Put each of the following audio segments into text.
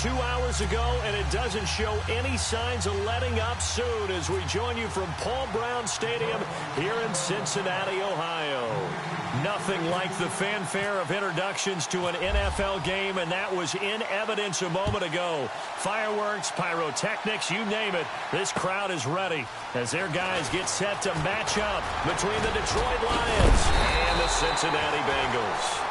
2 hours ago, and it doesn't show any signs of letting up soon as we join you from Paul Brown Stadium here in Cincinnati, Ohio. Nothing like the fanfare of introductions to an NFL game, and that was in evidence a moment ago. Fireworks, pyrotechnics, you name it. This crowd is ready as their guys get set to match up between the Detroit Lions and the Cincinnati Bengals.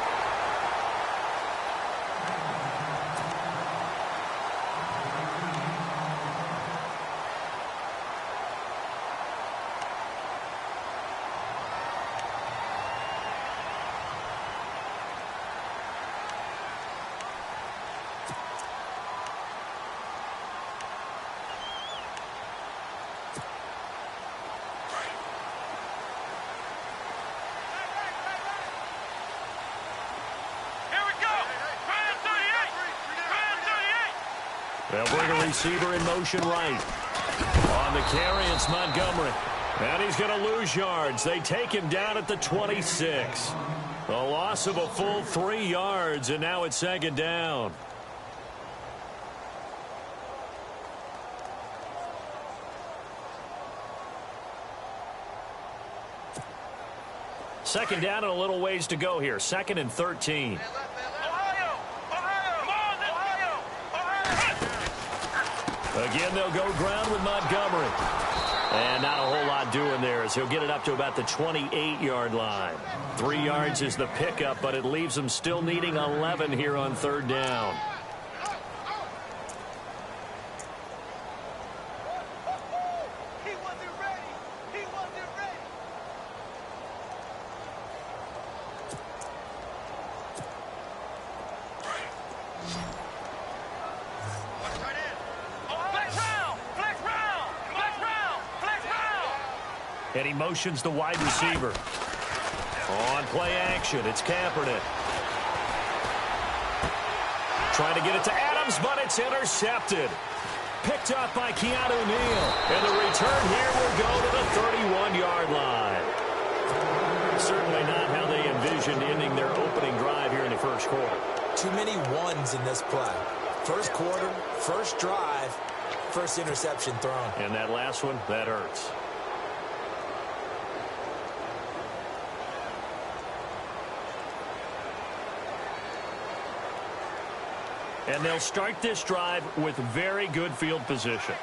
They'll bring a receiver in motion right. On the carry, it's Montgomery. And he's going to lose yards. They take him down at the 26. A loss of a full 3 yards, and now it's second down. Second down and a little ways to go here. 2nd and 13. Again, they'll go ground with Montgomery. And not a whole lot doing there as he'll get it up to about the 28-yard line. 3 yards is the pickup, but it leaves them still needing 11 here on third down. And he motions the wide receiver. On play action, it's Kaepernick. Trying to get it to Adams, but it's intercepted. Picked up by Keanu Neal. And the return here will go to the 31-yard line. Certainly not how they envisioned ending their opening drive here in the first quarter. Too many ones in this play. First quarter, first drive, first interception thrown. And that last one, that hurts. And they'll start this drive with very good field position.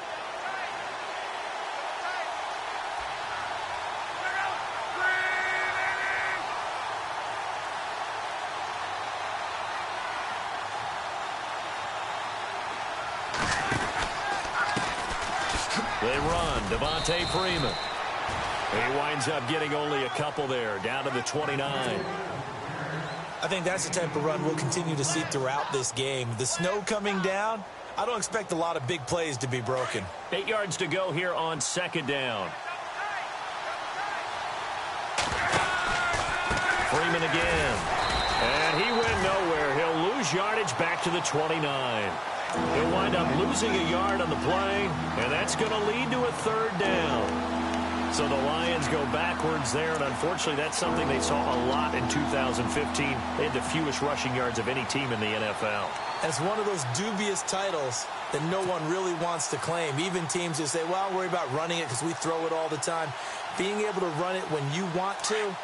They run. Devontae Freeman. He winds up getting only a couple there, down to the 29. I think that's the type of run we'll continue to see throughout this game. The snow coming down, I don't expect a lot of big plays to be broken. 8 yards to go here on second down. Freeman again. And he went nowhere. He'll lose yardage back to the 29. He'll wind up losing a yard on the play, and that's going to lead to a third down. So the Lions go backwards there, and unfortunately that's something they saw a lot in 2015. They had the fewest rushing yards of any team in the NFL. And it's one of those dubious titles that no one really wants to claim. Even teams who say, well, I'll worry about running it because we throw it all the time. Being able to run it when you want to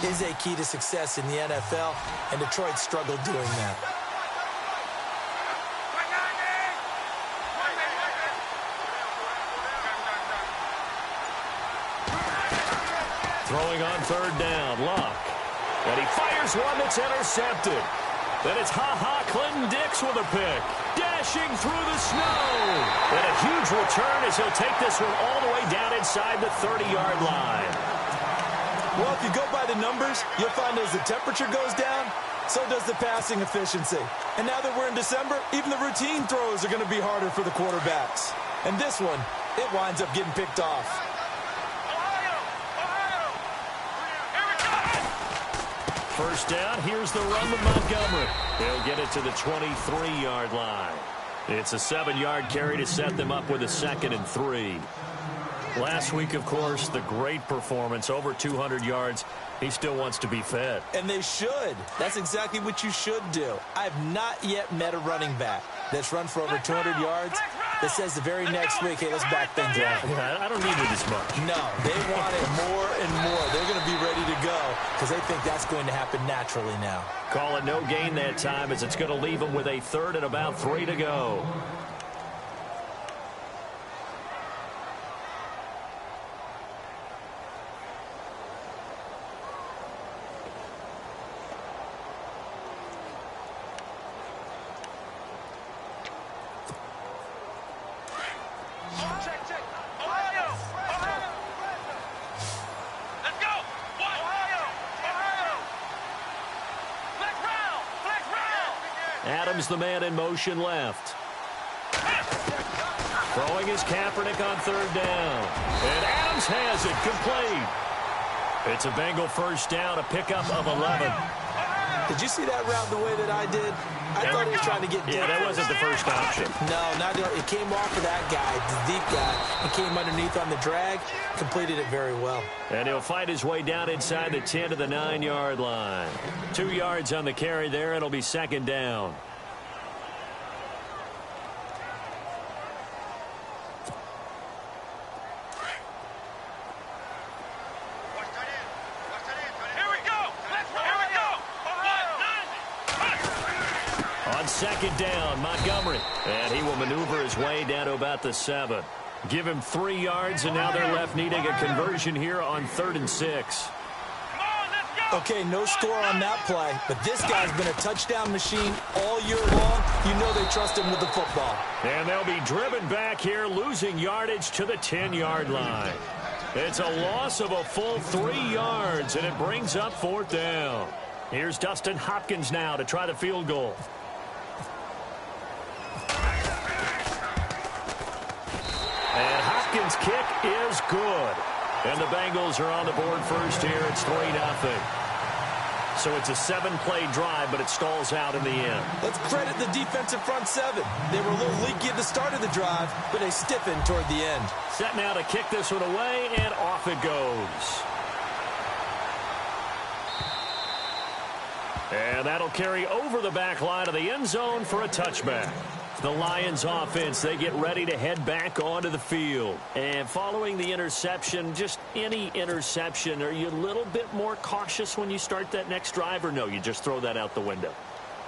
is a key to success in the NFL, and Detroit struggled doing that. Throwing on third down, Luck. And he fires one that's intercepted. Then it's Clinton Dix with a pick. Dashing through the snow. And a huge return as he'll take this one all the way down inside the 30-yard line. Well, if you go by the numbers, you'll find as the temperature goes down, so does the passing efficiency. And now that we're in December, even the routine throws are going to be harder for the quarterbacks. And this one, it winds up getting picked off. First down, here's the run with Montgomery. He'll get it to the 23-yard line. It's a 7-yard carry to set them up with a 2nd and 3. Last week, of course, the great performance, over 200 yards. He still wants to be fed. And they should. That's exactly what you should do. I have not yet met a running back that's run for over 200 yards that says the very next week, hey, let's back things up. Yeah, I don't need it as much. No, they want it more and more. They're going to be ready to go because they think that's going to happen naturally now. Call it no gain that time as it's going to leave them with a third and about 3 to go. Adams, the man in motion left. Throwing his Kaepernick on third down. And Adams has it complete. It's a Bengal first down, a pickup of 11. Did you see that route the way that I did? I thought he was trying to get deep. Yeah, that wasn't the first option. No, not it came off of that guy, the deep guy. He came underneath on the drag, completed it very well. And he'll fight his way down inside the 10 to the 9-yard line. 2 yards on the carry there. It'll be second down. Second down, Montgomery. And he will maneuver his way down to about the 7. Give him 3 yards, and now they're left needing a conversion here on 3rd and 6. Okay, no score on that play, but this guy's been a touchdown machine all year long. You know they trust him with the football. And they'll be driven back here, losing yardage to the 10-yard line. It's a loss of a full 3 yards, and it brings up 4th down. Here's Dustin Hopkins now to try the field goal. And Hopkins' kick is good. And the Bengals are on the board first here. It's 3-0. So it's a 7-play drive, but it stalls out in the end. Let's credit the defensive front 7. They were a little leaky at the start of the drive, but they stiffened toward the end. Set now to kick this one away, and off it goes. And that'll carry over the back line of the end zone for a touchback. The Lions offense, they get ready to head back onto the field. And following the interception, just any interception, are you a little bit more cautious when you start that next drive, or no, you just throw that out the window?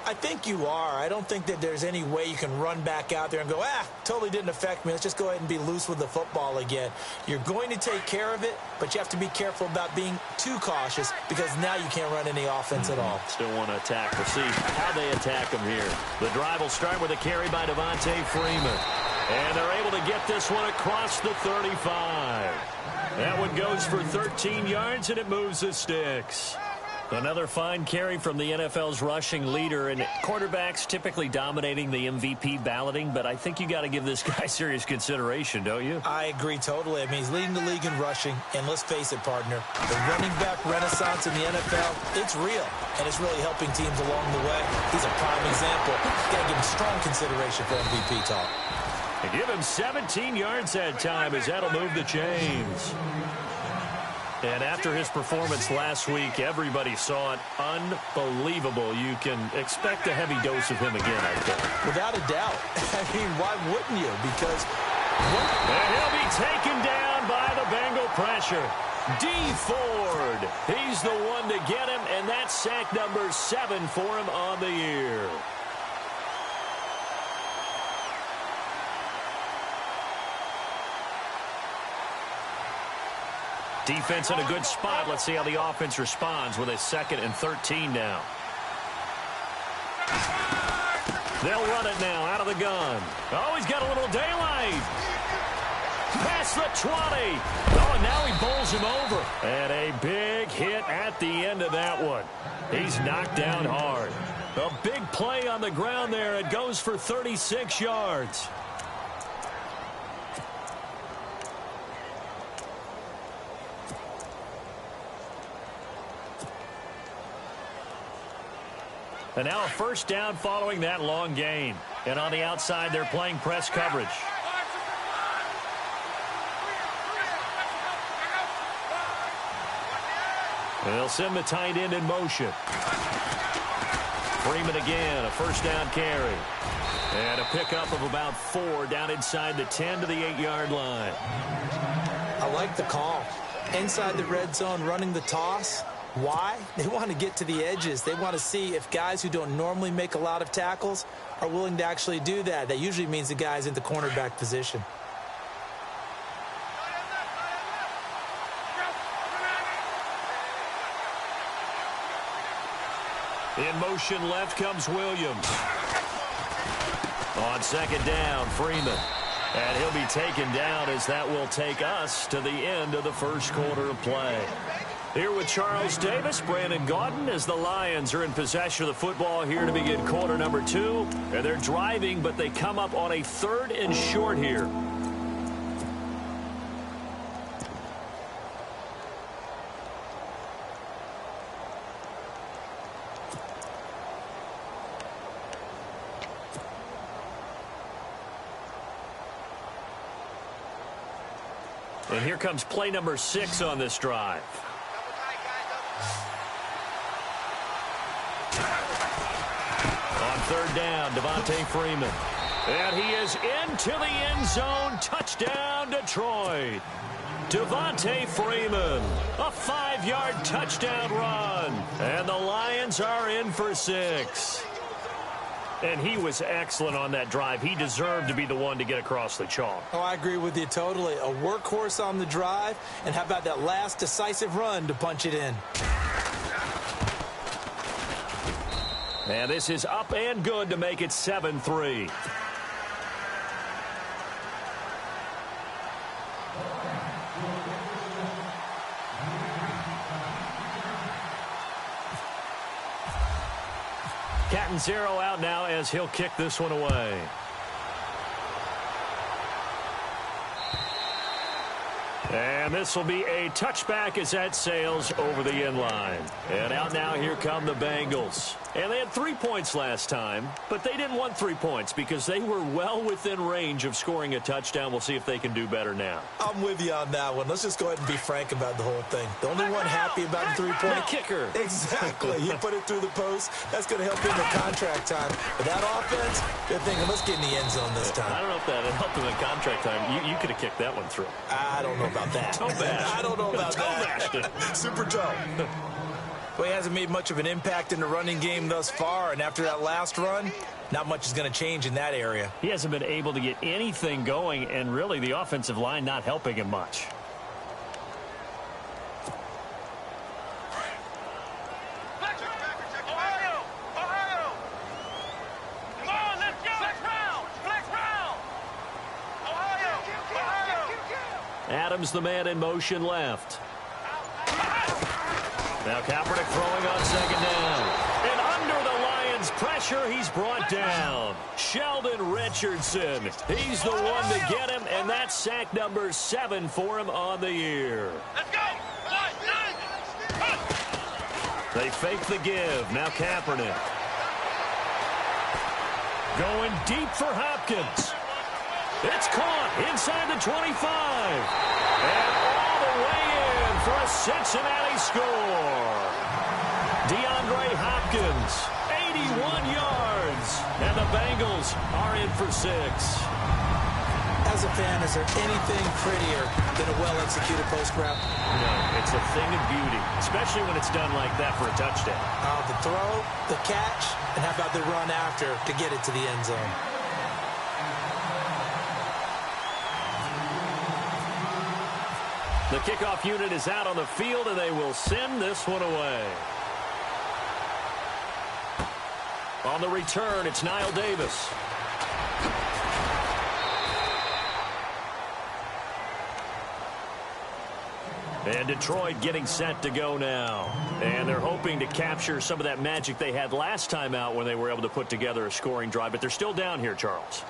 I think you are. I don't think that there's any way you can run back out there and go, totally didn't affect me. Let's just go ahead and be loose with the football again. You're going to take care of it, but you have to be careful about being too cautious because now you can't run any offense at all. Still want to attack. We'll see how they attack them here. The drive will start with a carry by Devontae Freeman. And they're able to get this one across the 35. That one goes for 13 yards, and it moves the sticks. Another fine carry from the NFL's rushing leader, and quarterbacks typically dominating the MVP balloting, but I think you got to give this guy serious consideration, don't you? I agree totally. I mean, he's leading the league in rushing, and let's face it, partner, the running back renaissance in the NFL, it's real, and it's really helping teams along the way. He's a prime example. Got to give him strong consideration for MVP talk. And give him 17 yards that time as that'll move the chains. And after his performance last week, everybody saw it. Unbelievable. You can expect a heavy dose of him again, I think. Without a doubt. I mean, why wouldn't you? Because... And he'll be taken down by the Bengal pressure. D. Ford. He's the one to get him, and that's sack number 7 for him on the year. Defense in a good spot. Let's see how the offense responds with a 2nd and 13 now. They'll run it now out of the gun. Oh, he's got a little daylight. Past the 20. Oh, and now he bowls him over. And a big hit at the end of that one. He's knocked down hard. A big play on the ground there. It goes for 36 yards. And now a first down following that long gain. And on the outside, they're playing press coverage. And they'll send the tight end in motion. Freeman again, a first down carry. And a pickup of about 4 down inside the 10 to the 8-yard line. I like the call. Inside the red zone, running the toss. Why? They want to get to the edges. They want to see if guys who don't normally make a lot of tackles are willing to actually do that. That usually means the guy's in the cornerback position. In motion left comes Williams. On second down, Freeman. And he'll be taken down as that will take us to the end of the first quarter of play. Here with Charles Davis, Brandon Gaudin, as the Lions are in possession of the football here to begin quarter number 2. And they're driving, but they come up on a 3rd and short here. And here comes play number 6 on this drive. On 3rd down, Devontae Freeman. And he is into the end zone. Touchdown, Detroit. Devontae Freeman, a 5-yard touchdown run. And the Lions are in for 6. And he was excellent on that drive. He deserved to be the one to get across the chalk. Oh, I agree with you totally. A workhorse on the drive. And how about that last decisive run to punch it in? And this is up and good to make it 7-3. Catanzaro out now as he'll kick this one away. And this will be a touchback as that sails over the end line. And out now, here come the Bengals. And they had 3 points last time, but they didn't want 3 points because they were well within range of scoring a touchdown. We'll see if they can do better now. I'm with you on that one. Let's just go ahead and be frank about the whole thing. The only one happy about the 3-point. The kicker. Exactly. He put it through the post. That's going to help him in contract time. But that offense, they're thinking, let's get in the end zone this time. I don't know if that helped him in contract time. You could have kicked that one through. I don't know about that. Toe bash. I don't know about that. Super toe. Well, he hasn't made much of an impact in the running game thus far, and after that last run, not much is going to change in that area. He hasn't been able to get anything going, and really the offensive line not helping him much. Adams, the man in motion left. Now Kaepernick throwing on second down. And under the Lions' pressure, he's brought down. Sheldon Richardson. He's the one to get him, and that's sack number 7 for him on the year. Let's go! They fake the give. Now Kaepernick. Going deep for Hopkins. It's caught inside the 25. And all the way in for a Cincinnati score. DeAndre Hopkins, 81 yards. And the Bengals are in for 6. As a fan, is there anything prettier than a well-executed post route? No, it's a thing of beauty, especially when it's done like that for a touchdown. The throw, the catch, and how about the run after to get it to the end zone? The kickoff unit is out on the field, and they will send this one away. On the return, it's Niall Davis. And Detroit getting set to go now. And they're hoping to capture some of that magic they had last time out when they were able to put together a scoring drive. But they're still down here, Charles.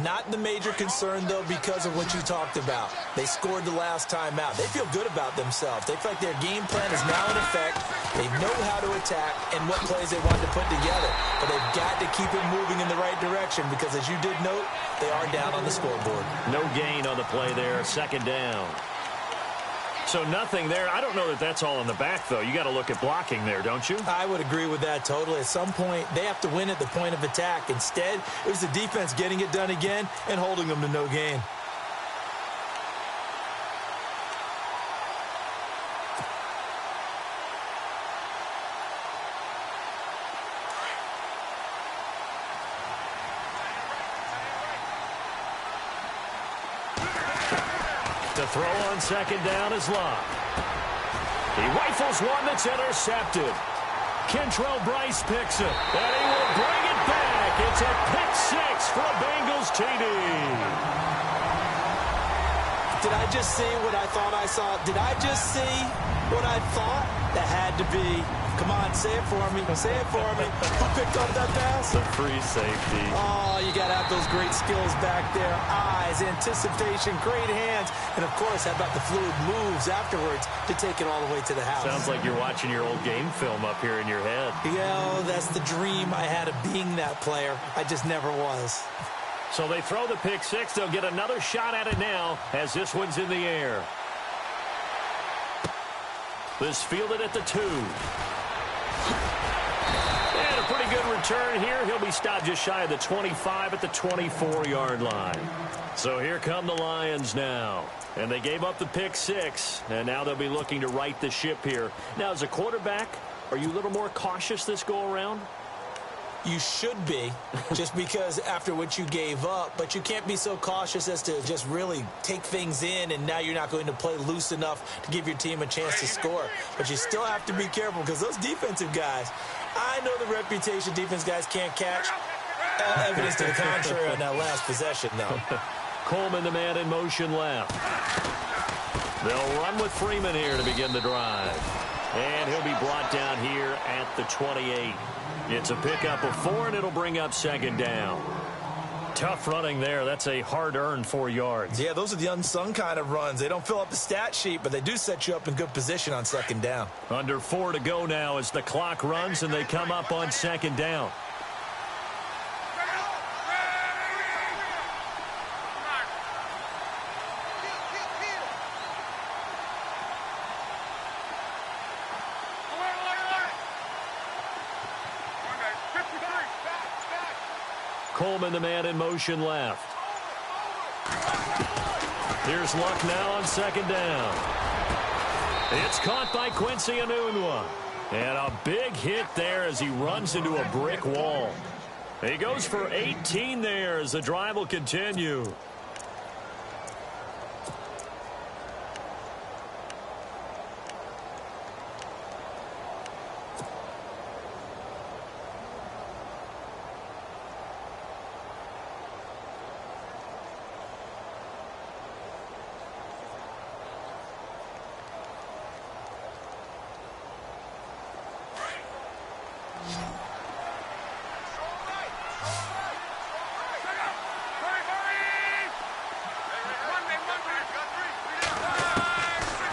Not the major concern, though, because of what you talked about. They scored the last time out. They feel good about themselves. They feel like their game plan is now in effect. They know how to attack and what plays they want to put together. But they've got to keep it moving in the right direction because, as you did note, they are down on the scoreboard. No gain on the play there. Second down. So nothing there. I don't know that that's all in the back, though. You got to look at blocking there, don't you? I would agree with that totally. At some point, they have to win at the point of attack. Instead, it was the defense getting it done again and holding them to no gain. The throw on second down is Locke. He rifles one that's intercepted. Kentrell Bryce picks it, and he will bring it back. It's a pick six for a Bengals TD. Did I just see what I thought I saw? Did I just see what I thought? That had to be. Come on, say it for me. Say it for me. Who picked up that pass? The free safety. Oh, you got to have those great skills back there. Eyes, anticipation, great hands. And, of course, how about the fluid moves afterwards to take it all the way to the house? Sounds like you're watching your old game film up here in your head. Yeah, that's the dream I had of being that player. I just never was. So they throw the pick six. They'll get another shot at it now as this one's in the air. This fielded at the 2. And a pretty good return here. He'll be stopped just shy of the 25 at the 24-yard line. So here come the Lions now. And they gave up the pick six. And now they'll be looking to right the ship here. Now, as a quarterback, are you a little more cautious this go-around? You should be, just because after what you gave up. But you can't be so cautious as to just really take things in, and now you're not going to play loose enough to give your team a chance to score. But you still have to be careful, because those defensive guys, I know the reputation defense guys can't catch. Evidence to the contrary on that last possession, though. Coleman, the man in motion left. They'll run with Freeman here to begin the drive. And he'll be brought down here at the 28. It's a pickup of 4, and it'll bring up second down. Tough running there. That's a hard-earned 4 yards. Yeah, those are the unsung kind of runs. They don't fill up the stat sheet, but they do set you up in good position on second down. Under 4 to go now as the clock runs, and they come up on second down. Coleman, the man in motion left. Here's Luck now on second down. It's caught by Quincy Enunwa. And a big hit there as he runs into a brick wall. He goes for 18 there as the drive will continue.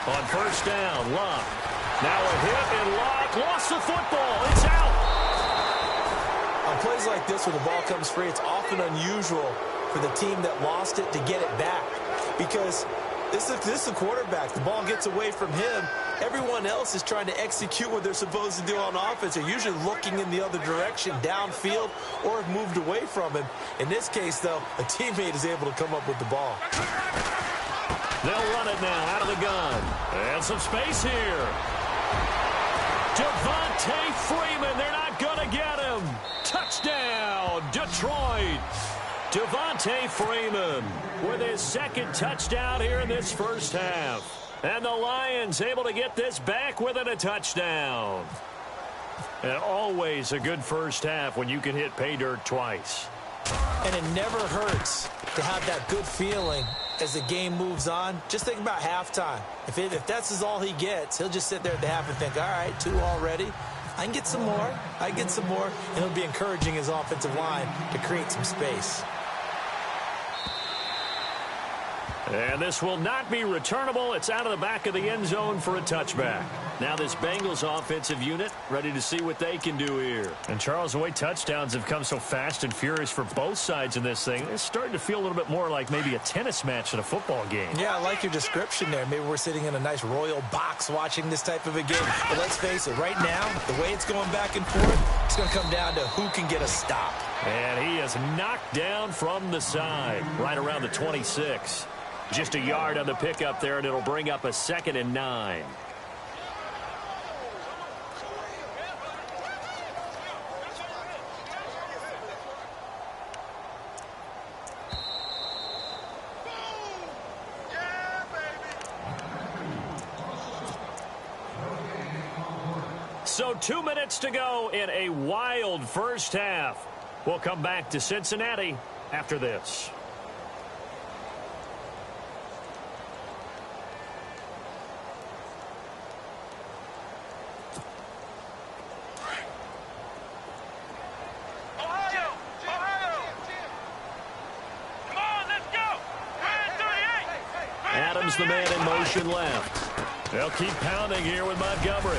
On first down, Luck. Now a hit, and Luck lost the football. It's out. On plays like this where the ball comes free, it's often unusual for the team that lost it to get it back. Because this is a quarterback. The ball gets away from him. Everyone else is trying to execute what they're supposed to do on offense. They're usually looking in the other direction, downfield, or have moved away from him. In this case, though, a teammate is able to come up with the ball. They'll run it now out of the gun. And some space here. Devontae Freeman. They're not going to get him. Touchdown, Detroit. Devontae Freeman with his second touchdown here in this first half. And the Lions able to get this back within a touchdown. And always a good first half when you can hit pay dirt twice. And it never hurts to have that good feeling as the game moves on. Just think about halftime. If that's all he gets, he'll just sit there at the half and think, all right, 2 already. I can get some more. I can get some more. And he'll be encouraging his offensive line to create some space. And this will not be returnable. It's out of the back of the end zone for a touchback. Now this Bengals offensive unit ready to see what they can do here. And Charles, the way touchdowns have come so fast and furious for both sides in this thing, it's starting to feel a little bit more like maybe a tennis match than a football game. Yeah, I like your description there. Maybe we're sitting in a nice royal box watching this type of a game. But let's face it, right now, the way it's going back and forth, it's going to come down to who can get a stop. And he is knocked down from the side, right around the 26. Just a yard on the pickup there, and it'll bring up a 2nd and 9. So 2 minutes to go in a wild first half. We'll come back to Cincinnati after this. Adams, the man in motion left. They'll keep pounding here with Montgomery.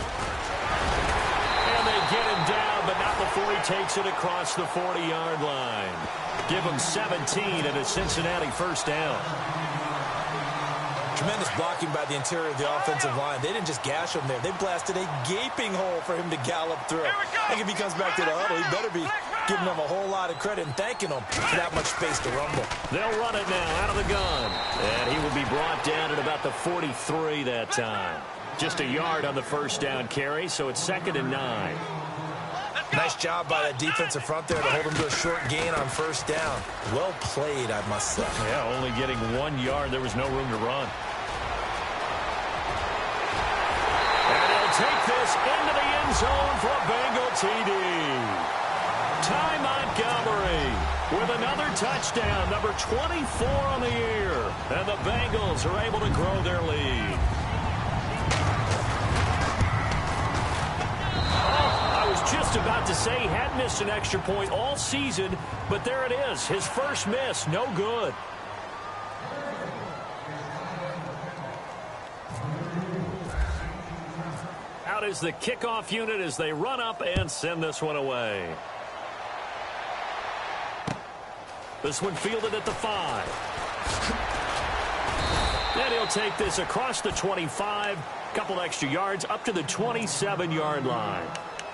And they get him down, but not before he takes it across the 40-yard line. Give him 17 and a Cincinnati first down. Tremendous blocking by the interior of the offensive line. They didn't just gash him there. They blasted a gaping hole for him to gallop through. I think if he comes back to the huddle, he better be giving them a whole lot of credit and thanking them for that much space to rumble. They'll run it now out of the gun. And he will be brought down at about the 43 that time. Just a yard on the first down carry, so it's 2nd and 9. Nice job by that defensive front there to hold him to a short gain on first down. Well played, I must say. Yeah, only getting 1 yard. There was no room to run. And he'll take this into the end zone for a Bengal TD. Ty Montgomery with another touchdown, number 24 on the year. And the Bengals are able to grow their lead. Just about to say he had missed an extra point all season, but there it is. His first miss, no good. Out is the kickoff unit as they run up and send this one away. This one fielded at the 5. And he'll take this across the 25, couple extra yards up to the 27-yard line.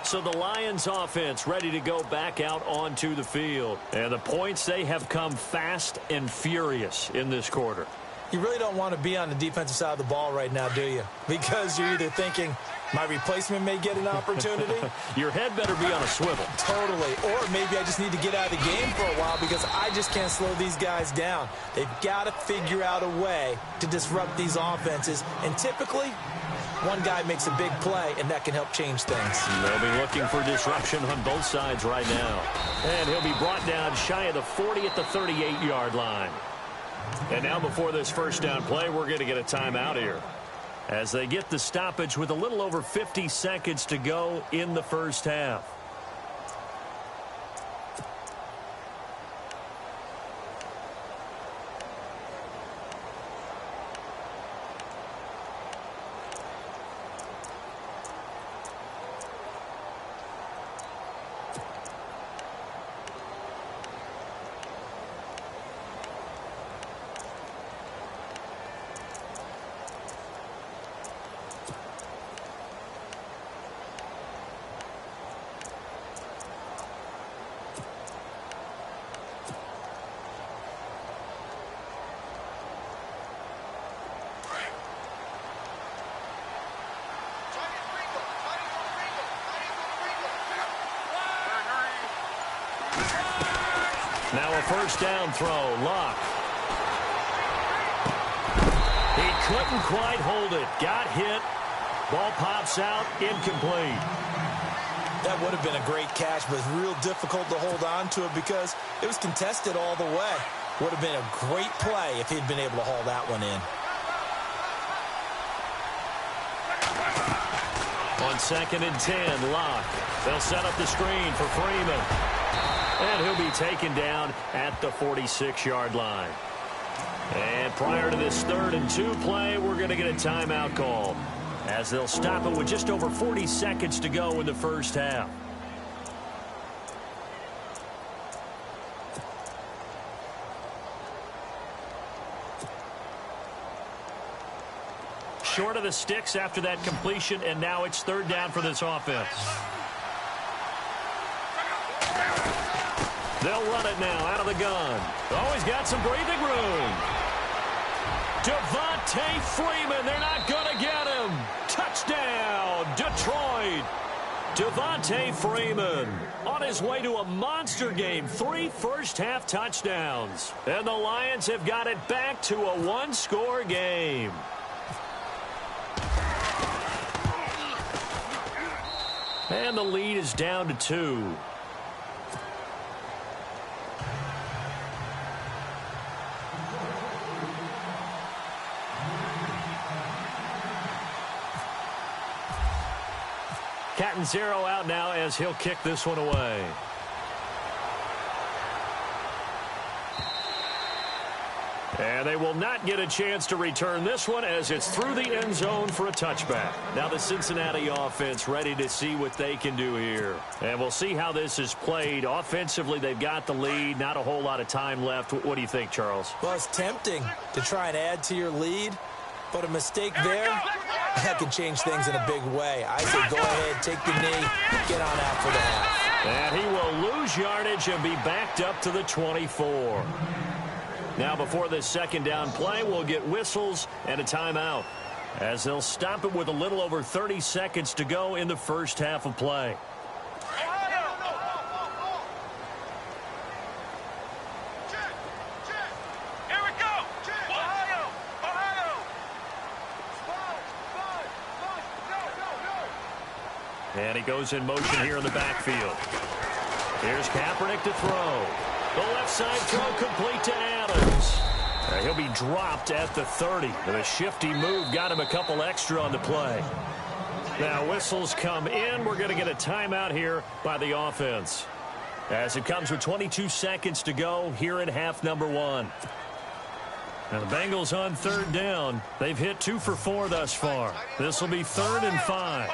So the Lions offense ready to go back out onto the field. And the points, they have come fast and furious in this quarter. You really don't want to be on the defensive side of the ball right now, do you? Because you're either thinking, my replacement may get an opportunity. Your head better be on a swivel. Totally. Or maybe I just need to get out of the game for a while because I just can't slow these guys down. They've got to figure out a way to disrupt these offenses. And typically, one guy makes a big play, and that can help change things. They'll be looking for disruption on both sides right now. And he'll be brought down shy of the 40 at the 38-yard line. And now before this first down play, we're going to get a timeout here. As they get the stoppage with a little over 50 seconds to go in the first half. Now a first down throw, Luck. He couldn't quite hold it. Got hit. Ball pops out, incomplete. That would have been a great catch, but it's real difficult to hold on to it because it was contested all the way. Would have been a great play if he'd been able to haul that one in. On 2nd and 10, Luck. They'll set up the screen for Freeman. And he'll be taken down at the 46-yard line. And prior to this 3rd and 2 play, we're going to get a timeout call, as they'll stop it with just over 40 seconds to go in the first half. Short of the sticks after that completion, and now it's 3rd down for this offense. They'll run it now out of the gun. Oh, he's got some breathing room. Devontae Freeman, they're not going to get him. Touchdown, Detroit. Devontae Freeman on his way to a monster game. 3 first-half touchdowns. And the Lions have got it back to a 1-score game. And the lead is down to 2. Catanzaro out now as he'll kick this one away. And they will not get a chance to return this one as it's through the end zone for a touchback. Now the Cincinnati offense ready to see what they can do here. And we'll see how this is played. Offensively, they've got the lead. Not a whole lot of time left. What do you think, Charles? Well, it's tempting to try and add to your lead, but a mistake there, that could change things in a big way. I say go ahead, take the knee, get on out for the half. And he will lose yardage and be backed up to the 24. Now before this 2nd down play, we'll get whistles and a timeout, as they'll stop it with a little over 30 seconds to go in the first half of play. And he goes in motion here in the backfield. Here's Kaepernick to throw. The left side throw complete to Adams. He'll be dropped at the 30. And a shifty move got him a couple extra on the play. Now whistles come in. We're going to get a timeout here by the offense, as it comes with 22 seconds to go here in half number 1. Now the Bengals on 3rd down. They've hit 2 for 4 thus far. This will be 3rd and 5.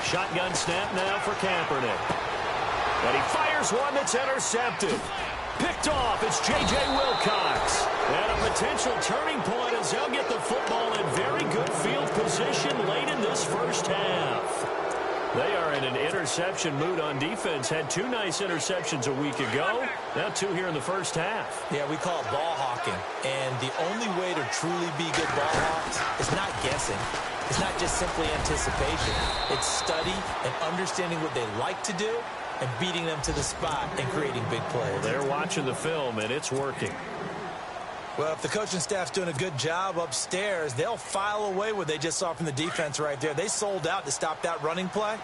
Shotgun snap now for Kaepernick. And he fires one that's intercepted. Picked off, it's J.J. Wilcox. And a potential turning point as they'll get the football in very good field position late in this first half. They are in an interception mood on defense. Had 2 nice interceptions a week ago. Now 2 here in the first half. Yeah, we call it ball hawking. And the only way to truly be good ball hawks is not guessing. It's not just simply anticipation. It's study and understanding what they like to do and beating them to the spot and creating big plays. They're watching the film, and it's working. Well, if the coaching staff's doing a good job upstairs, they'll file away what they just saw from the defense right there. They sold out to stop that running play.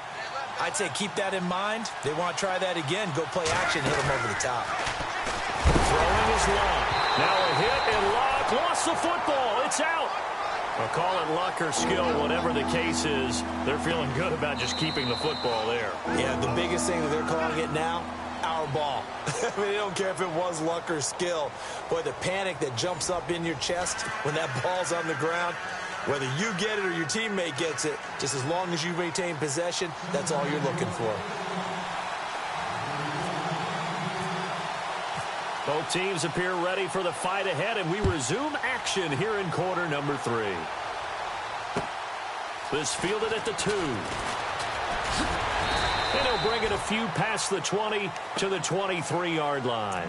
I'd say keep that in mind. They want to try that again. Go play action, hit them over the top. Throwing is Locke. Now a hit, and Locke lost the football. It's out. I'll call it luck or skill, whatever the case is. They're feeling good about just keeping the football there. Yeah, the biggest thing that they're calling it now, our ball. I mean, they don't care if it was luck or skill. Boy, the panic that jumps up in your chest when that ball's on the ground, whether you get it or your teammate gets it, just as long as you maintain possession, that's all you're looking for. Both teams appear ready for the fight ahead, and we resume action here in quarter number 3. This fielded at the 2. And he'll bring it a few past the 20 to the 23-yard line.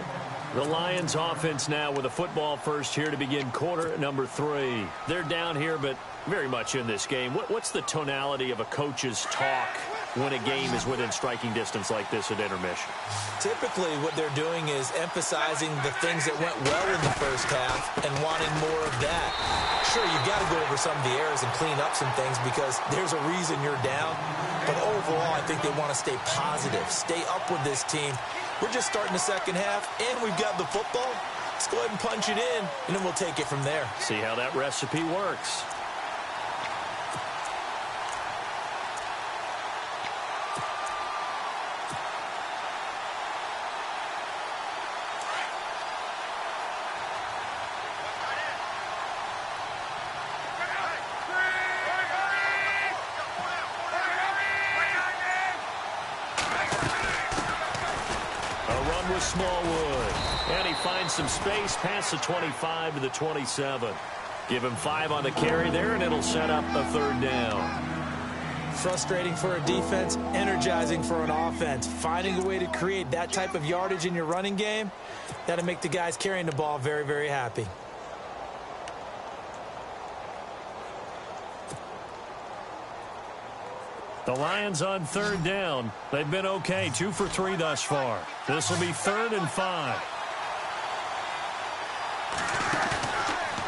The Lions offense now with a football first here to begin quarter number 3. They're down here, but very much in this game. What's the tonality of a coach's talk when a game is within striking distance like this at intermission? Typically, what they're doing is emphasizing the things that went well in the first half and wanting more of that. Sure, you've got to go over some of the errors and clean up some things because there's a reason you're down. But overall, I think they want to stay positive, stay up with this team. We're just starting the second half, and we've got the football. Let's go ahead and punch it in, and then we'll take it from there. See how that recipe works. Smallwood, and he finds some space past the 25 to the 27. Give him 5 on the carry there, and it'll set up a 3rd down. Frustrating for a defense, energizing for an offense. Finding a way to create that type of yardage in your running game, that'll make the guys carrying the ball very, very happy. The Lions on 3rd down. They've been okay, 2 for 3 thus far. This will be 3rd and 5.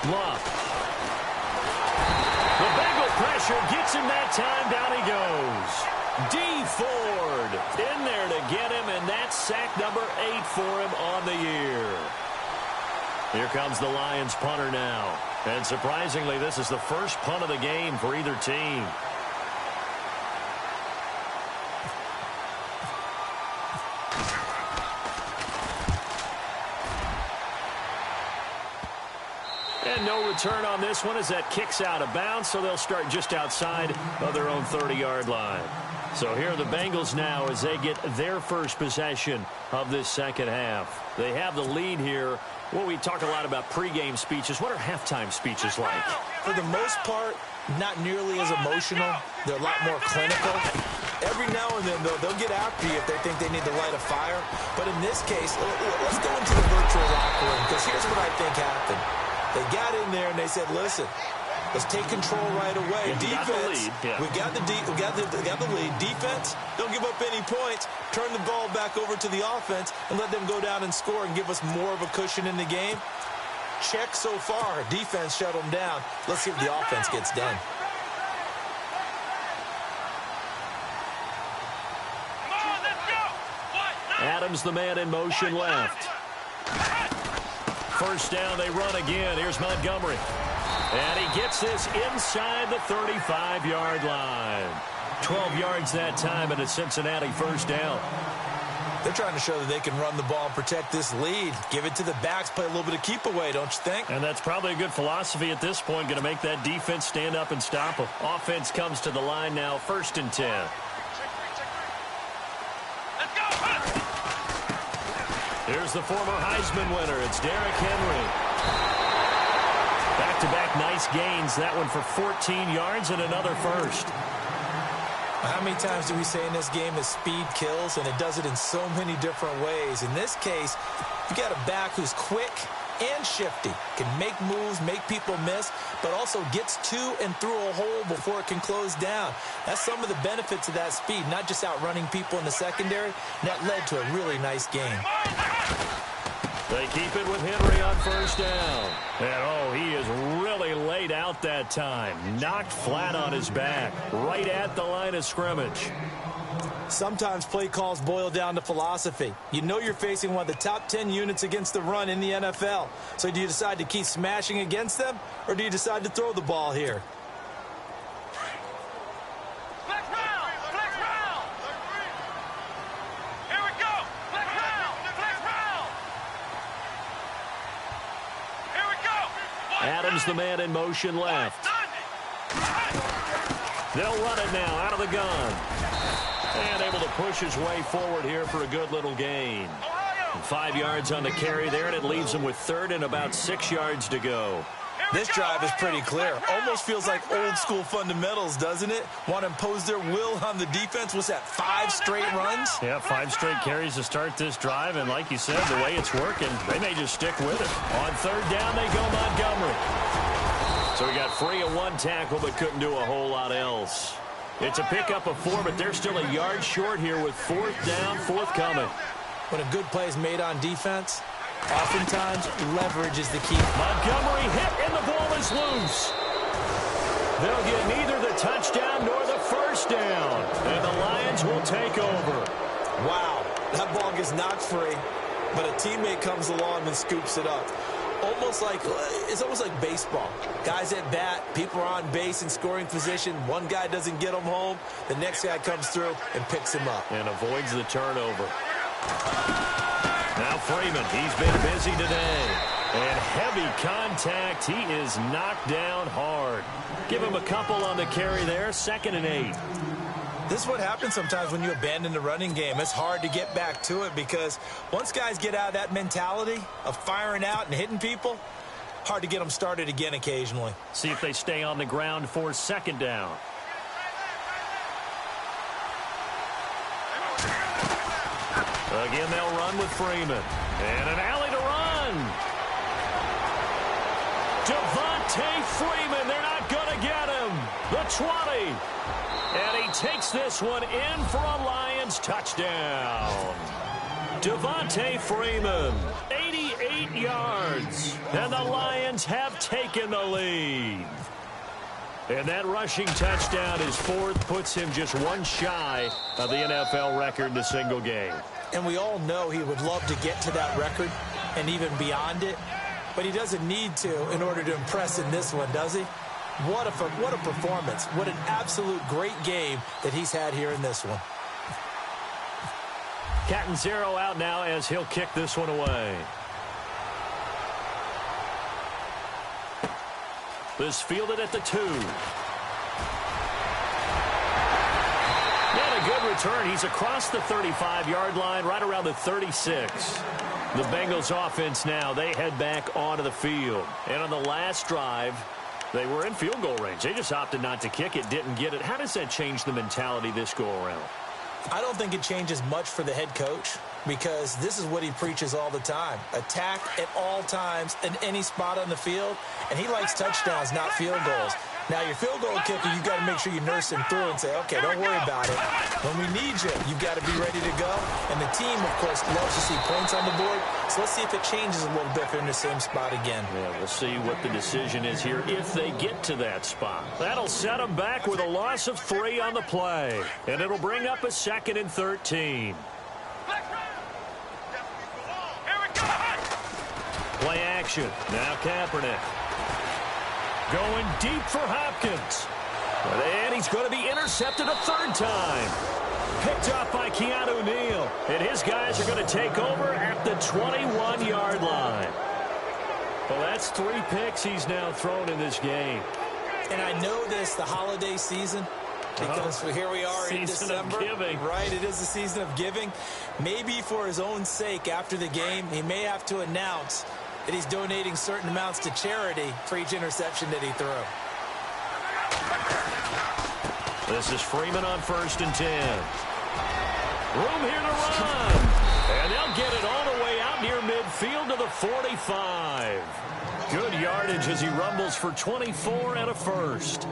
Luck. The Bengal pressure gets him that time. Down he goes. D. Ford in there to get him, and that's sack number 8 for him on the year. Here comes the Lions punter now. And surprisingly, this is the first punt of the game for either team. And no return on this one as that kicks out of bounds, so they'll start just outside of their own 30-yard line. So here are the Bengals now as they get their first possession of this second half. They have the lead here. Well, we talk a lot about pregame speeches. What are halftime speeches like? For the most part, not nearly as emotional. They're a lot more clinical. Every now and then, though, they'll get after you if they think they need to light a fire. But in this case, let's go into the virtual locker room, because here's what I think happened. They got in there and they said, listen, let's take control right away. Defense, we got the lead. Defense, don't give up any points. Turn the ball back over to the offense and let them go down and score and give us more of a cushion in the game. Check so far. Defense shut them down. Let's see if the offense gets done. Adams, the man in motion left. First down, they run again. Here's Montgomery. And he gets this inside the 35-yard line. 12 yards that time, and a Cincinnati first down. They're trying to show that they can run the ball and protect this lead. Give it to the backs, play a little bit of keep away, don't you think? And that's probably a good philosophy at this point, going to make that defense stand up and stop them. Offense comes to the line now, 1st and 10. Here's the former Heisman winner. It's Derrick Henry. Back-to-back nice gains. That one for 14 yards and another first. How many times do we say in this game that speed kills, and it does it in so many different ways? In this case, you got a back who's quick and shifty, can make moves, make people miss, but also gets to and through a hole before it can close down. That's some of the benefits of that speed, not just outrunning people in the secondary. That led to a really nice game. They keep it with Henry on first down. And, oh, he is really laid out that time. Knocked flat on his back, right at the line of scrimmage. Sometimes play calls boil down to philosophy. You know you're facing one of the top 10 units against the run in the NFL. So do you decide to keep smashing against them, or do you decide to throw the ball here? Adams, the man in motion left. They'll run it now out of the gun. And able to push his way forward here for a good little gain. 5 yards on the carry there, and it leaves him with 3rd and about 6 yards to go. This drive is pretty clear. Almost feels like old school fundamentals, doesn't it? Want to impose their will on the defense. Was that 5 straight runs? Yeah, 5 straight carries to start this drive, and like you said, the way it's working, they may just stick with it. On 3rd down, they go Montgomery. So he got free of 1 tackle, but couldn't do a whole lot else. It's a pickup of 4, but they're still a yard short here with 4th down, forthcoming. When a good play is made on defense, oftentimes leverage is the key. Montgomery hit, and the ball is loose. They'll get neither the touchdown nor the first down, and the Lions will take over. Wow, that ball gets knocked free. but a teammate comes along and scoops it up. It's almost like baseball. Guys at bat, people are on base in scoring position. One guy doesn't get him home. The next guy comes through and picks him up. And avoids the turnover. Now Freeman, he's been busy today. And heavy contact. He is knocked down hard. Give him a couple on the carry there. 2nd and 8. This is what happens sometimes when you abandon the running game. It's hard to get back to it because once guys get out of that mentality of firing out and hitting people, hard to get them started again occasionally. See if they stay on the ground for 2nd down. Again, they'll run with Freeman. And an alley to run. Devontae Freeman, they're not going to get him. The 20. And he takes this one in for a Lions touchdown. Devontae Freeman, 88 yards. And the Lions have taken the lead. And that rushing touchdown is 4th, puts him just one shy of the NFL record in a single game. And we all know he would love to get to that record and even beyond it. But he doesn't need to in order to impress in this one, does he? What a performance. What an absolute great game that he's had here in this one. Cat and 0 out now as he'll kick this one away. This fielded at the 2. And a good return. He's across the 35-yard line, right around the 36. The Bengals offense now, they head back onto the field. And on the last drive, they were in field goal range. They just opted not to kick it, didn't get it. How does that change the mentality this go-around? I don't think it changes much for the head coach because this is what he preaches all the time. Attack at all times in any spot on the field, and he likes touchdowns, not field goals. Now, your field goal kicker, you've got to make sure you nurse him through and say, okay, don't worry about it. When we need you, you've got to be ready to go. And the team, of course, loves to see points on the board. So let's see if it changes a little bit if they're in the same spot again. Yeah, we'll see what the decision is here if they get to that spot. That'll set them back with a loss of 3 on the play. And it'll bring up a 2nd and 13. Play action. Now Kaepernick. Going deep for Hopkins. And he's going to be intercepted a 3rd time. Picked off by Keanu Neal. And his guys are going to take over at the 21-yard line. Well, that's 3 picks he's now thrown in this game. And I know this, the holiday season, because here we are in December. Season of giving. Right, it is the season of giving. Maybe for his own sake after the game, he may have to announce that he's donating certain amounts to charity for each interception that he threw. This is Freeman on 1st and 10. Room here to run. And they'll get it all the way out near midfield to the 45. Good yardage as he rumbles for 24 and a 1st.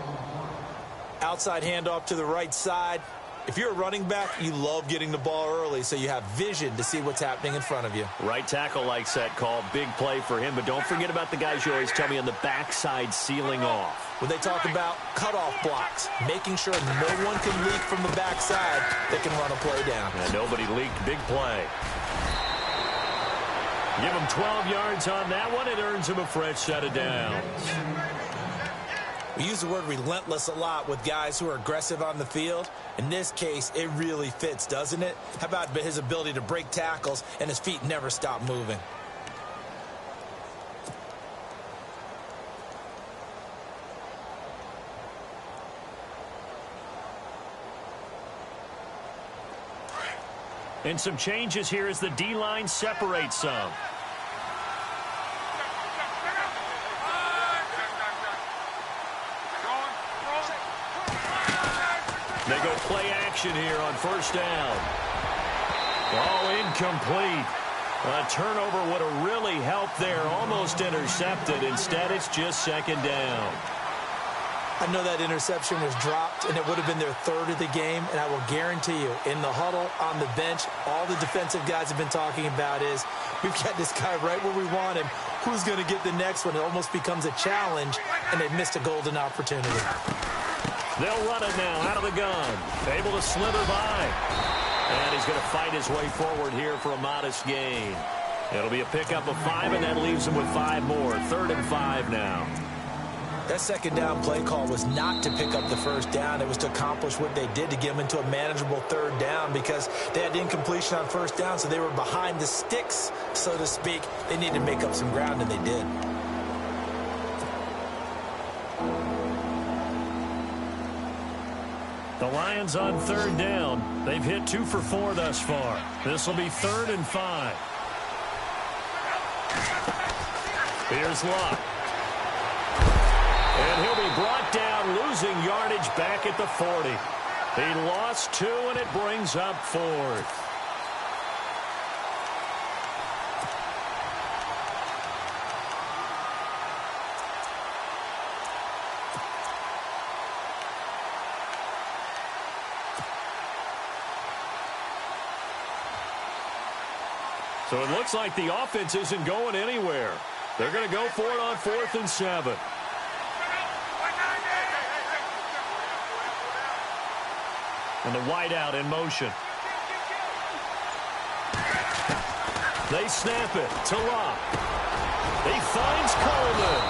Outside handoff to the right side. If you're a running back, you love getting the ball early so you have vision to see what's happening in front of you. Right tackle likes that call. Big play for him, but don't forget about the guys you always tell me on the backside sealing off. When they talk about cutoff blocks, making sure no one can leak from the backside, they can run a play down. And nobody leaked. Big play. Give him 12 yards on that one. It earns him a fresh set of downs. We use the word relentless a lot with guys who are aggressive on the field. In this case, it really fits, doesn't it? How about his ability to break tackles and his feet never stop moving? And some changes here as the D-line separates some. They go play action here on 1st down. Oh, incomplete. A turnover would have really helped there. Almost intercepted. Instead, it's just 2nd down. I know that interception was dropped, and it would have been their 3rd of the game, and I will guarantee you, in the huddle, on the bench, all the defensive guys have been talking about is, we've got this guy right where we want him. Who's going to get the next one? It almost becomes a challenge, and they've missed a golden opportunity. They'll run it now out of the gun. Able to slither by. And he's going to fight his way forward here for a modest gain. It'll be a pickup of 5, and that leaves them with 5 more. 3rd and 5 now. That second down play call was not to pick up the first down. It was to accomplish what they did to get them into a manageable 3rd down because they had incompletion on 1st down, so they were behind the sticks, so to speak. They needed to make up some ground, and they did. The Lions on 3rd down. They've hit 2 for 4 thus far. This will be 3rd and 5. Here's Locke. And he'll be brought down, losing yardage back at the 40. He lost 2, and it brings up 4th. So it looks like the offense isn't going anywhere. They're going to go for it on 4th and 7. And the wideout in motion. They snap it to Locke. He finds Coleman.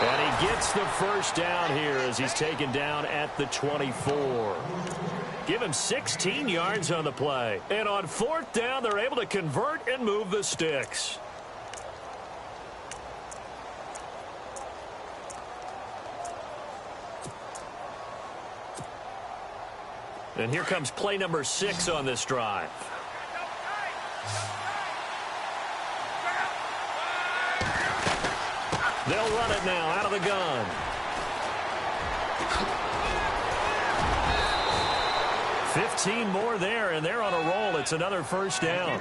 And he gets the first down here as he's taken down at the 24. Give him 16 yards on the play. And on 4th down, they're able to convert and move the sticks. And here comes play number 6 on this drive. They'll run it now out of the gun. $15 more there, and they're on a roll. It's another first down.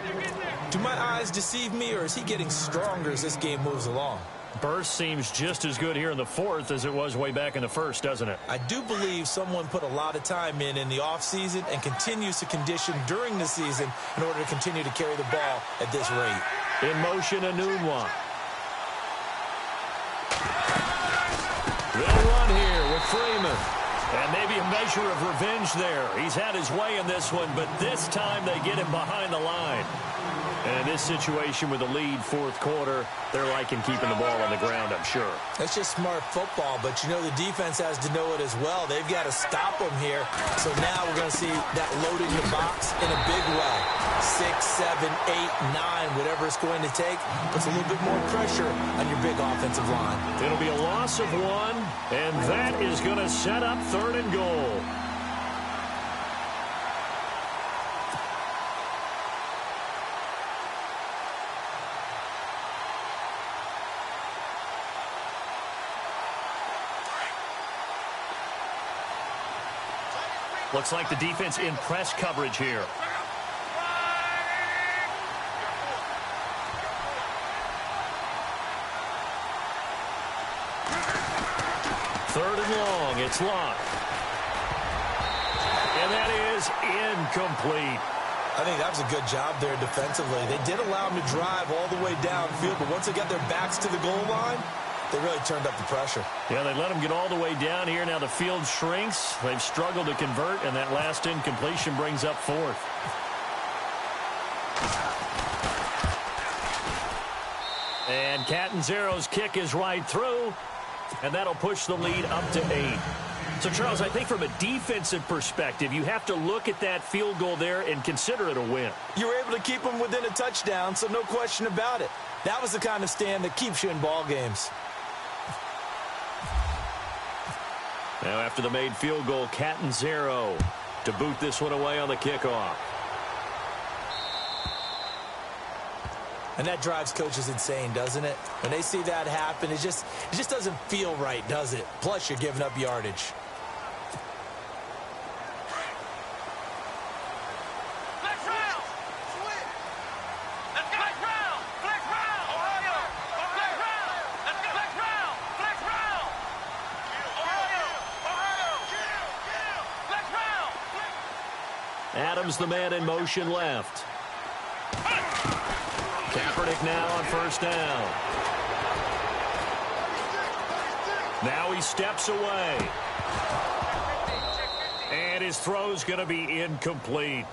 Do my eyes deceive me, or is he getting stronger as this game moves along? Burst seems just as good here in the 4th as it was way back in the 1st, doesn't it? I do believe someone put a lot of time in the offseason and continues to condition during the season in order to continue to carry the ball at this rate. In motion, Anunwa. They'll run here with Freeman. And maybe a measure of revenge there. He's had his way in this one, but this time they get him behind the line. And in this situation with the lead 4th quarter, they're liking keeping the ball on the ground, I'm sure. That's just smart football, but you know the defense has to know it as well. They've got to stop them here. So now we're going to see that loading the box in a big way. 6, 7, 8, 9, whatever it's going to take, puts a little bit more pressure on your big offensive line. It'll be a loss of 1, and that is going to set up 3rd and goal. Looks like the defense in press coverage here. Third and long, it's Locke. And that is incomplete. I think that was a good job there defensively. They did allow them to drive all the way downfield, but once they got their backs to the goal line, they really turned up the pressure. Yeah, they let them get all the way down here. Now the field shrinks. They've struggled to convert, and that last incompletion brings up 4th. And Catanzaro's kick is right through, and that'll push the lead up to 8. So, Charles, I think from a defensive perspective, you have to look at that field goal there and consider it a win. You were able to keep them within a touchdown, so no question about it. That was the kind of stand that keeps you in ball games. Now after the made field goal, Catanzaro to boot this one away on the kickoff. And that drives coaches insane, doesn't it? When they see that happen, it just doesn't feel right, does it? Plus, you're giving up yardage. Adams, the man in motion left. Kaepernick now on first down. Now he steps away. And his throw's going to be incomplete.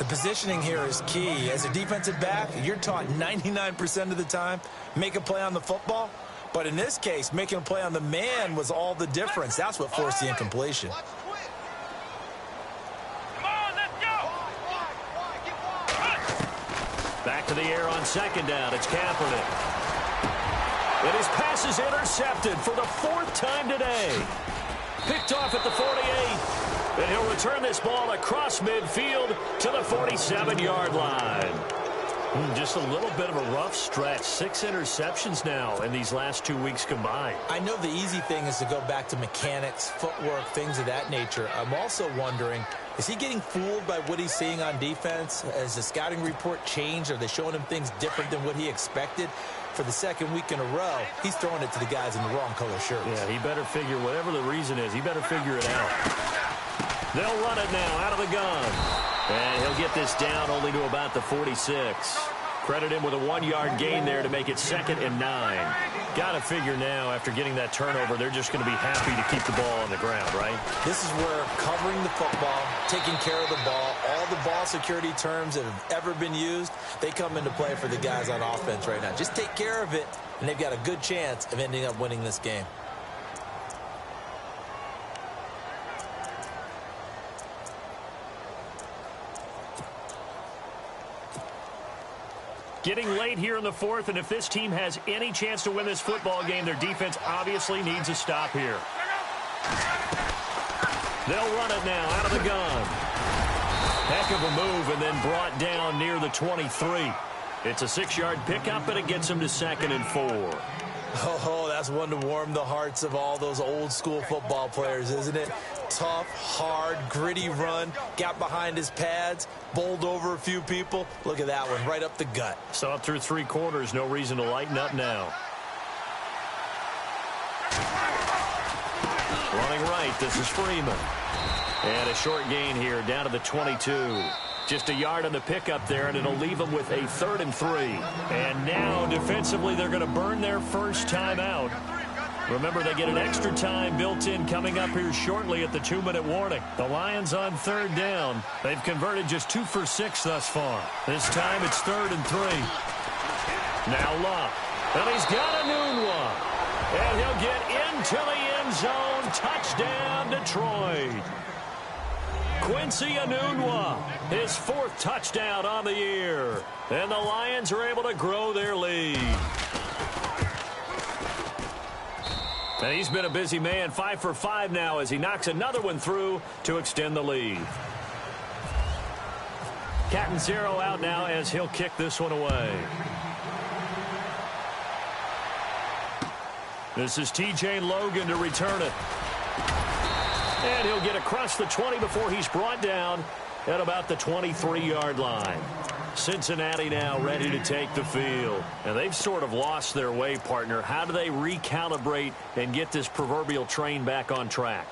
The positioning here is key. As a defensive back, you're taught 99% of the time, make a play on the football. But in this case, making a play on the man was all the difference. That's what forced the incompletion. Back to the air on second down. It's Kaepernick. And his pass is intercepted for the fourth time today. Picked off at the 48. And he'll return this ball across midfield to the 47-yard line. Just a little bit of a rough stretch. 6 interceptions now in these last 2 weeks combined. I know the easy thing is to go back to mechanics, footwork, things of that nature. I'm also wondering, is he getting fooled by what he's seeing on defense? Has the scouting report changed? Are they showing him things different than what he expected? For the second week in a row, he's throwing it to the guys in the wrong color shirts. Yeah, he better figure, whatever the reason is, he better figure it out. They'll run it now out of the gun. And he'll get this down only to about the 46. Credit him with a 1-yard gain there to make it 2nd and 9. Got to figure now, after getting that turnover, they're just going to be happy to keep the ball on the ground, right? This is where covering the football, taking care of the ball, all the ball security terms that have ever been used, they come into play for the guys on offense right now. Just take care of it, and they've got a good chance of ending up winning this game. Getting late here in the fourth, and if this team has any chance to win this football game, their defense obviously needs a stop here. They'll run it now out of the gun. Heck of a move, and then brought down near the 23. It's a 6-yard pickup, and it gets them to 2nd and 4. Oh, that's one to warm the hearts of all those old-school football players, isn't it? Tough, hard, gritty run, got behind his pads, bowled over a few people. Look at that one, right up the gut. Saw it through 3 quarters, no reason to lighten up now. Running right, this is Freeman. And a short gain here, down to the 22. Just a yard on the pickup there, and it'll leave them with a 3rd and 3. And now, defensively, they're going to burn their first time out. Remember, they get an extra time built in coming up here shortly at the 2-minute warning. The Lions on 3rd down. They've converted just 2 for 6 thus far. This time, it's 3rd and 3. Now Luck. And he's got Anunwa. And he'll get into the end zone. Touchdown, Detroit. Quincy Anunwa, his 4th touchdown on the year. And the Lions are able to grow their lead. And he's been a busy man, 5 for 5 now as he knocks another one through to extend the lead. Catanzaro out now as he'll kick this one away. This is T.J. Logan to return it. And he'll get across the 20 before he's brought down at about the 23-yard line. Cincinnati now ready to take the field. And they've sort of lost their way, partner. How do they recalibrate and get this proverbial train back on track?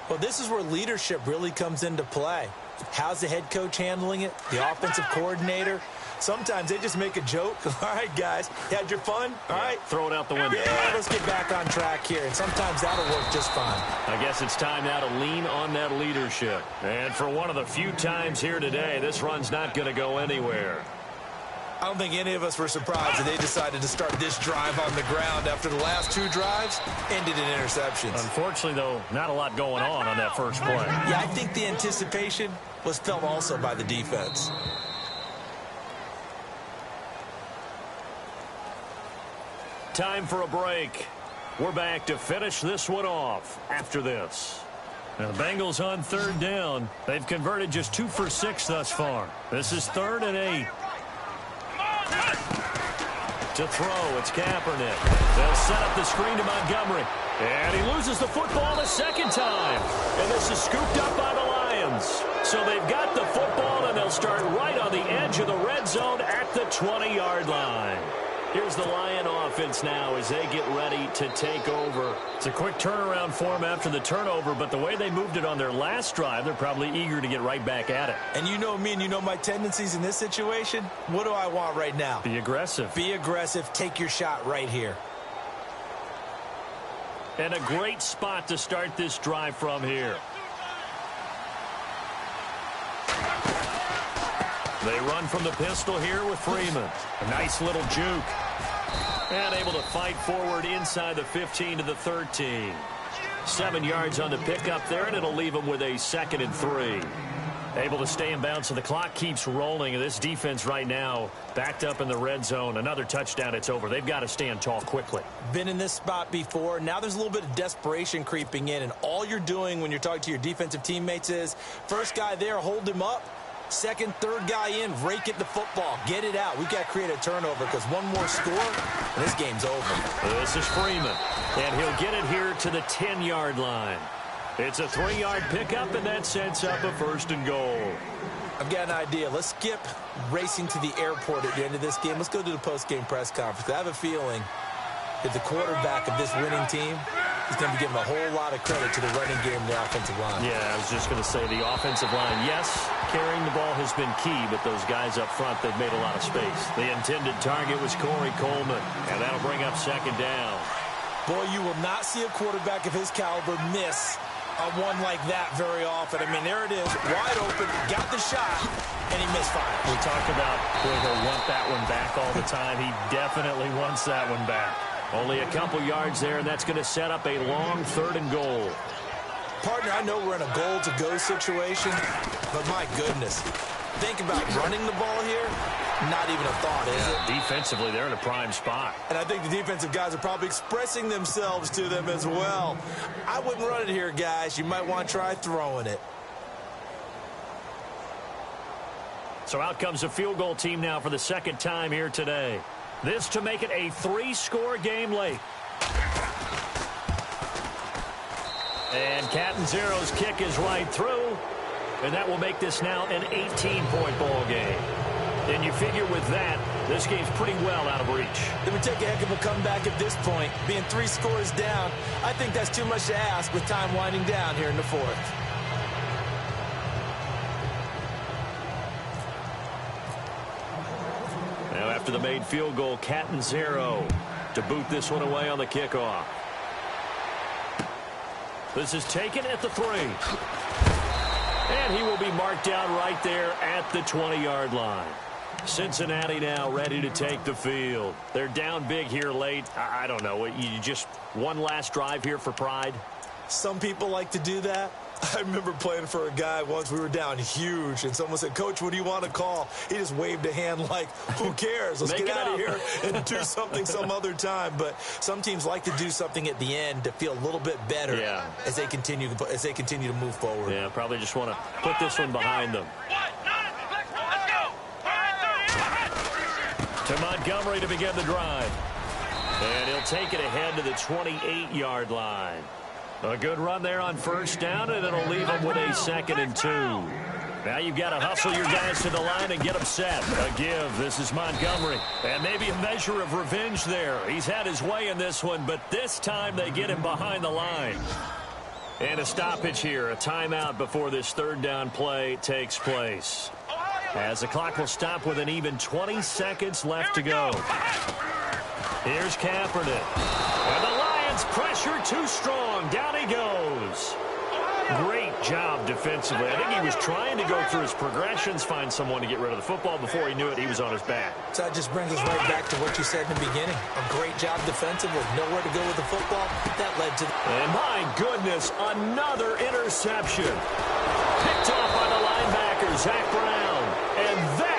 Well, this is where leadership really comes into play. How's the head coach handling it? The offensive coordinator? Sometimes they just make a joke. All right, guys, you had your fun? All right. Throw it out the window. Yeah, let's get back on track here. And sometimes that'll work just fine. I guess it's time now to lean on that leadership. And for one of the few times here today, this run's not going to go anywhere. I don't think any of us were surprised that they decided to start this drive on the ground after the last 2 drives ended in interceptions. Unfortunately, though, not a lot going on that first play. Yeah, I think the anticipation was felt also by the defense. Time for a break. We're back to finish this one off after this. Now the Bengals on 3rd down. They've converted just 2 for 6 thus far. This is 3rd and 8. To throw, it's Kaepernick. They'll set up the screen to Montgomery. And he loses the football a second time. And this is scooped up by the Lions. So they've got the football, and they'll start right on the edge of the red zone at the 20-yard line. Here's the Lion offense now as they get ready to take over. It's a quick turnaround for them after the turnover, but the way they moved it on their last drive, they're probably eager to get right back at it. And you know me and you know my tendencies in this situation. What do I want right now? Be aggressive. Be aggressive. Take your shot right here. And a great spot to start this drive from here. They run from the pistol here with Freeman. A nice little juke. And able to fight forward inside the 15 to the 13. 7 yards on the pickup there, and it'll leave them with a 2nd and 3. Able to stay in bounds, so the clock keeps rolling. And this defense right now backed up in the red zone. Another touchdown, it's over. They've got to stand tall quickly. Been in this spot before. Now there's a little bit of desperation creeping in, and all you're doing when you're talking to your defensive teammates is first guy there, hold him up. Second, third guy in, rake it the football. Get it out. We've got to create a turnover because one more score, and this game's over. This is Freeman, and he'll get it here to the 10-yard line. It's a 3-yard pickup, and that sets up a 1st and goal. I've got an idea. Let's skip racing to the airport at the end of this game. Let's go to the post-game press conference. I have a feeling that the quarterback of this winning team is going to be given a whole lot of credit to the running game and the offensive line. Yeah, I was just going to say the offensive line, yes, carrying the ball has been key, but those guys up front, they've made a lot of space. The intended target was Corey Coleman, and that'll bring up 2nd down. Boy, you will not see a quarterback of his caliber miss a one like that very often. I mean, there it is, wide open, got the shot, and he misfired. We talked about where he'll want that one back all the time. He definitely wants that one back. Only a couple yards there, and that's going to set up a long 3rd and goal. Partner, I know we're in a goal-to-go situation, but my goodness, think about running the ball here. Not even a thought, is it? Defensively, they're in a prime spot. And I think the defensive guys are probably expressing themselves to them as well. I wouldn't run it here, guys. You might want to try throwing it. So out comes a field goal team now for the 2nd time here today. This to make it a 3-score game late. And Catanzero's kick is right through. And that will make this now an 18-point ball game. And you figure with that, this game's pretty well out of reach. It would take a heck of a comeback at this point. Being 3 scores down, I think that's too much to ask with time winding down here in the 4th. Now after the made field goal, Catanzaro to boot this one away on the kickoff. This is taken at the 3. And he will be marked down right there at the 20-yard line. Cincinnati now ready to take the field. They're down big here late. I don't know. You just one last drive here for pride? Some people like to do that. I remember playing for a guy once. We were down huge, and someone said, "Coach, what do you want to call?" He just waved a hand like, who cares? Let's get out of here and do something some other time. But some teams like to do something at the end to feel a little bit better as they continue to move forward. Yeah, probably just want to put this one behind them. To Montgomery to begin the drive. And he'll take it ahead to the 28-yard line. A good run there on 1st down, and it'll leave him with a 2nd and 2. Now you've got to hustle your guys to the line and get them set. A give. This is Montgomery. And maybe a measure of revenge there. He's had his way in this one, but this time they get him behind the line. And a stoppage here, a timeout before this 3rd down play takes place. As the clock will stop with an even 20 seconds left to go. Here's Kaepernick. And the Lions pressure too strong. Down he goes. Great job defensively. I think he was trying to go through his progressions, find someone to get rid of the football. Before he knew it, he was on his back. So that just brings us right back to what you said in the beginning. A great job defensively. Nowhere to go with the football. That led to... And my goodness, another interception. Picked off by the linebacker, Zach Brown. And that